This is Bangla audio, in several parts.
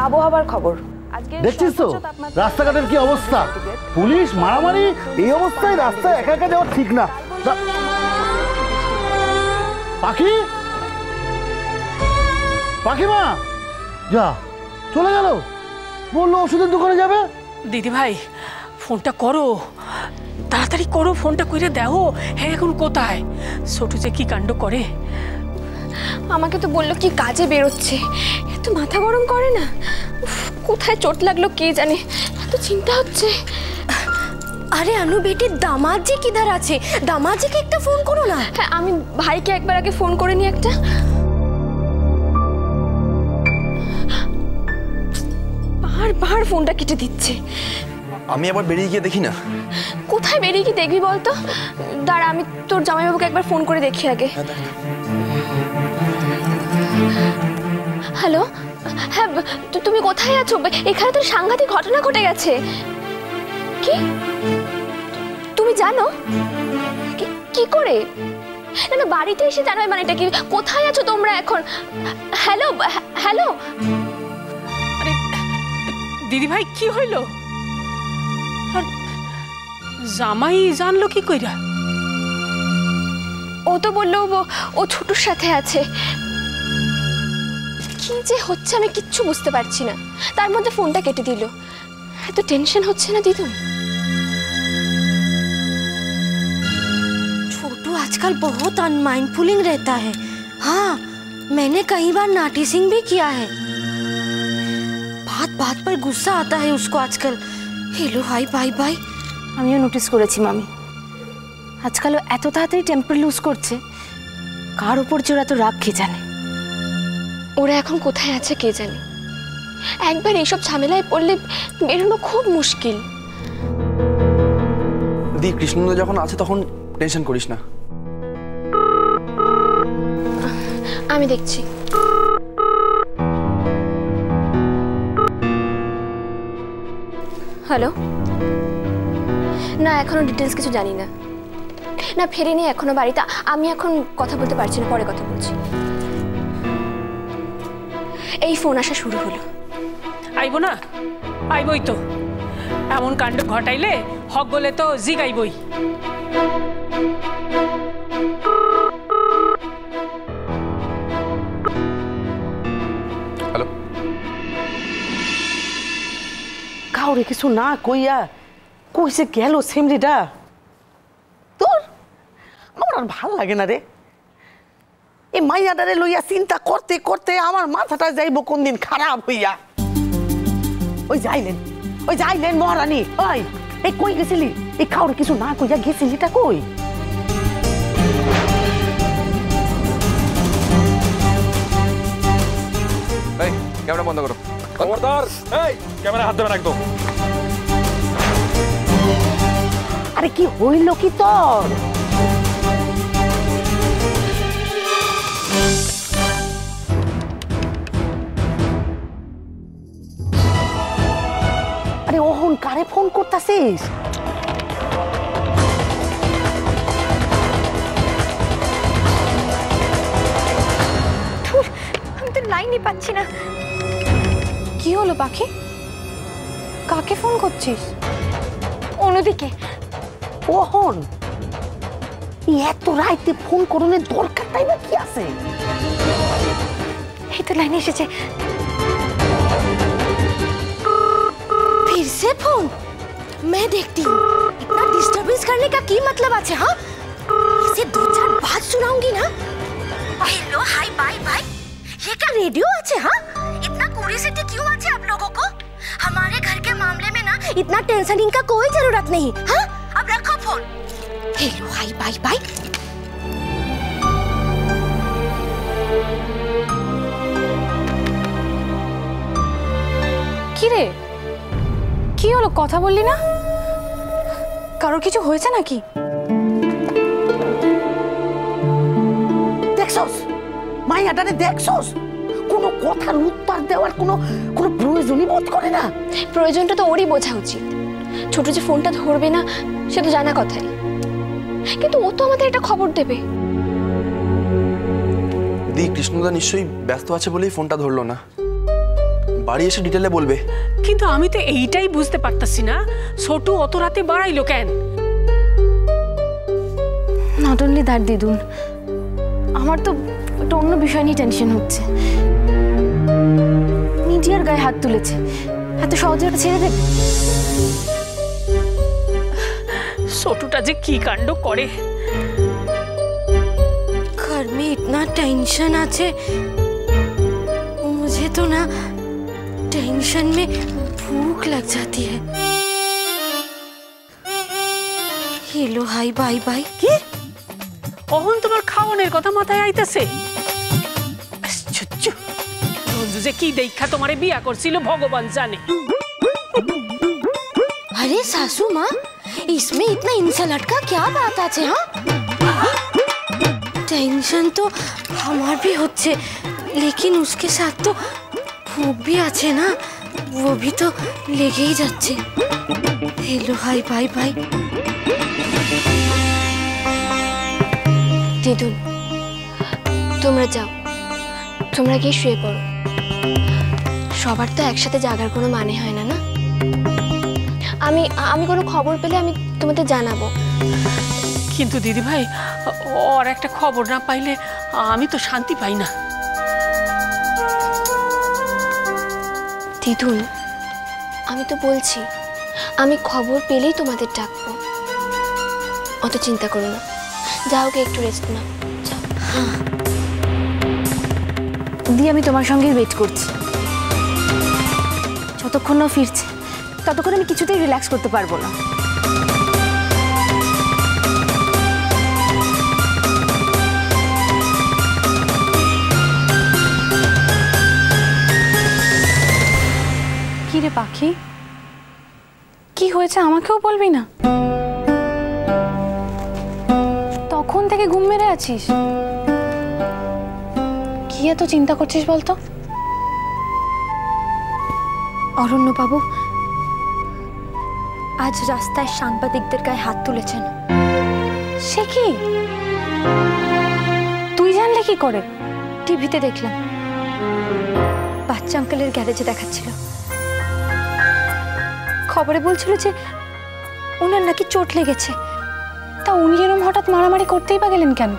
আবহাওয়ার খবর। দেখছিস তো রাস্তাঘাটের কি অবস্থা, পুলিশ মারামারি, এই অবস্থায় রাস্তায় একা একা যাওয়া ঠিক না। পাখি, পাখিমা যা চলে গেল, বললো ওষুধের দোকানে যাবে। দিদি ভাই ফোনটা করো, তাড়াতাড়ি করো, ফোনটা কইরে দেখো হ্যাঁ এখন কোথায়। ছোট যে কি কাণ্ড করে। আমাকে তো বললো কি কাজে বেরোচ্ছে, এত মাথা গরম করে না। কোথায় চোট লাগলো কে জানে, এত চিন্তা হচ্ছে। আরে আনু বেটি, দামাদ জি কিধার আছে? দামাদ জিকে একটা ফোন করো না। হ্যাঁ আমি ভাইকে একবার আগে ফোন করে নি একটা। বারবার ফোনটা কেটে দিচ্ছে। আমি আবার বেরিয়ে গিয়ে দেখি না। কোথায় বেরিয়ে কি দেখবি বলতো? দাঁড়া আমি তোর জামাইবাবুকে একবার ফোন করে দেখি আগে। হ্যালো, হ্যাঁ তুমি কোথায় আছো? এখানে তো সাংঘাতিক ঘটনা ঘটে গেছে। কি তুমি জানো? কি করে? না না বাড়িতে এসে জানাবে মানেটা কি? কোথায় আছো তোমরা এখন? Hello hello. আরে দিদি ভাই কি হইল? আর জামাই জানলো কি কইরা? ও তো বললো ও ছোটুর সাথে আছে। কি যে হচ্ছে আমি কিচ্ছু বুঝতে পারছি না। তার মধ্যে ফোনটা কেটে দিল। এত টেনশন হচ্ছে না দিদুন? छोटू आजकल बहुत अनमाइंडफुलिंग रहता है। हाँ, मैंने कई बार नोटिसिंग भी किया है। बात बात पर गुस्सा आता है उसको आजकल। Hello hi bye bye. আমিও নোটিস করেছি মামি, আজকাল এত তাড়াতাড়ি টেম্পার লুজ করছে। কার উপর যে ওরা তো রাগ কে জানে। ওরা এখন কোথায় আছে কে জানে। একবার এইসব ঝামেলায় পড়লে বেরোনো খুব মুশকিল। দি কৃষ্ণদা যখন আছে তখন টেনশন করিস না। আমি দেখছি। হ্যালো, না এখনো ডিটেলস কিছু জানি না। না ফেরেনি এখনো বাড়িতে। আমি এখন কথা বলতে পারছি না, পরে কথা বলছি। এই ফোন আসা শুরু হলো। আইবো না? আইবই তো। এমন কাণ্ড ঘটাইলে হক বলে তো জিগাইবই। হ্যালো, কাউরে কিছু না কইয়া কইছে গেল সিমরিটা। তোর আমার আর ভাল লাগে না রে। এই মাইয়াটারে লইয়া চিন্তা করতে করতে আমার মাথাটা যাইব কোন দিন খারাপ হইয়া। ওই যাইলেন মহারানী। ওই এই কই গেছিলি? এই কাউরে কিছু না কইয়া গেছিলিটা কই? এই ক্যামেরা বন্ধ করো। খবরদার, এই ক্যামেরা হাত দেবেন একদম। আরে কি হইল কি তোর? আরে ওহন কারে ফোন করতাছিস? আমি তো লাইনই পাচ্ছি না। কি হলো পাখি? কাকে ফোন করছিস? অন্যদিকে। ওহন এত রাইতে ফোন করনের দরকার তাই না কি আছে? এই তো লাইনে এসেছে। फिर से फोन? मैं देखती हूँ। इतना डिस्टर्बेंस करने का की मतलब আছে? हाँ, इसे 2-4 बात सुनाऊंगी ना। Hello hi bye bye. ये क्या रेडियो আছে? हाँ, इतना क्यूरियोसिटी क्यों আছে आप लोगों को? हमारे घर के मामले में ना इतना टेंशनिंग का कोई जरूरत नहीं। हाँ, अब रखो phone. Hello hi bye bye. কি রে, কি হলো? কথা বললি না? কারোর কিছু হয়েছে নাকি? দেখছস মাইয়াটারে, দেখছস কোনো কথার উত্তর দেওয়ার কোনো প্রয়োজনই বোধ করে না। প্রয়োজনটা তো ওরই বোঝা উচিত। ছোট যে ফোনটা ধরবে না সে তো জানা কথাই, কিন্তু ও তো আমাদের একটা খবর দেবে। দি কৃষ্ণদা নিশ্চয়ই ব্যস্ত আছে বলেই ফোনটা ধরলো না। বাড়ি এসে ডিটেলে বলবে। কিন্তু আমি তো এইটাই বুঝতে পারতাছি না, ছোটু অত রাতে বাড়াইলো কেন? নট অনলি দ্যাট দিদুন, আমার তো একটা অন্য বিষয় নিয়ে টেনশন হচ্ছে। মিডিয়ার গায়ে হাত তুলেছে, এত সহজে ওটা ছেড়ে দেবে? ছোটুটা যে কি কাণ্ড করে। घर में इतना टेंशन आछे, मुझे तो ना टेंशन में भूख लग जाती है। Hello hi bye bye. কি অহন তোমার খাওয়ানোর কথা মাথায় আইতাছে? আশ্চর্য, রঞ্জু যে কি দেখা তোমারে বিয়া করছিল ভগবান জানে। अरे सासू माँ, इसमें इतना इंसल्ट का क्या बात आछे? हाँ, टेंशन तो हमार भी होच्छे, लेकिन उसके साथ तो भूख भी आछे ना, वो भी तो लेगे ही जाच्छे। Hello hi bye bye. দিদুন, তোমরা যাও, তোমরা গিয়ে শুয়ে পড়ো। সবার তো একসাথে জাগার কোনো মানে হয় না, না? আমি কোনো খবর পেলে আমি তোমাদের জানাবো। কিন্তু দিদি ভাই, ওর একটা খবর না পাইলে আমি তো শান্তি পাই না। দিদুন, আমি তো বলছি আমি খবর পেলেই তোমাদের ডাকবো, অত চিন্তা করো না। যাও, কে একটু রেস্ট নাও, যাও। দি, আমি তোমার সঙ্গে ওয়েট করছি। যতক্ষণ না ফিরছে ততক্ষণ আমি কিছুতেই রিল্যাক্স করতে পারবো না। কি রে পাখি, কি হয়েছে আমাকেও বলবি না? তখন থেকে ঘুম মেরে আছিস, কি এত চিন্তা করছিস বলতো? অরণ্যবাবু আজ রাস্তায় সাংবাদিকদের গায়ে হাত তুলেছেন। সে কি? তুই জানলে কি করে? টিভিতে দেখলাম, বাচ্চা আঙ্কেলের গ্যারেজে দেখাচ্ছিল। খবরে বলছিল যে ওনার নাকি চোট লেগেছে। তা উনি এরম হঠাৎ মারামারি করতেই বা গেলেন কেন?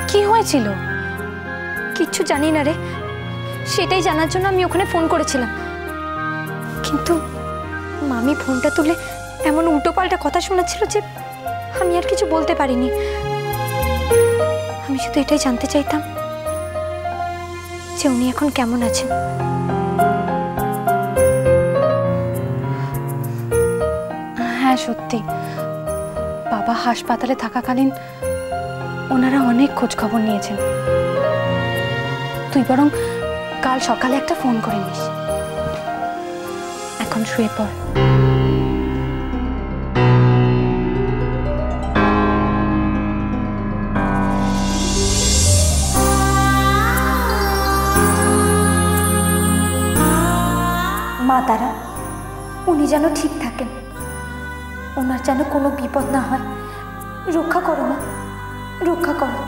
কি হয়েছিল? কিচ্ছু জানি না রে, সেটাই জানার জন্য আমি ওখানে ফোন করেছিলাম। কিন্তু মামি ফোনটা তুলে এমন উল্টোপাল্টা কথা শোনাচ্ছিল যে আমি আর কিছু বলতে পারিনি। আমি শুধু এটাই জানতে চাইতাম যে উনি এখন কেমন আছেন। হ্যাঁ সত্যি, বাবা হাসপাতালে থাকাকালীন ওনারা অনেক খোঁজ খবর নিয়েছেন। তুই বরং কাল সকালে একটা ফোন করে নিস। এখন শুয়ে পড়। মা তারা, উনি যেন ঠিক থাকেন, ওনার যেন কোনো বিপদ না হয়। রক্ষা করো মা, রক্ষা করো।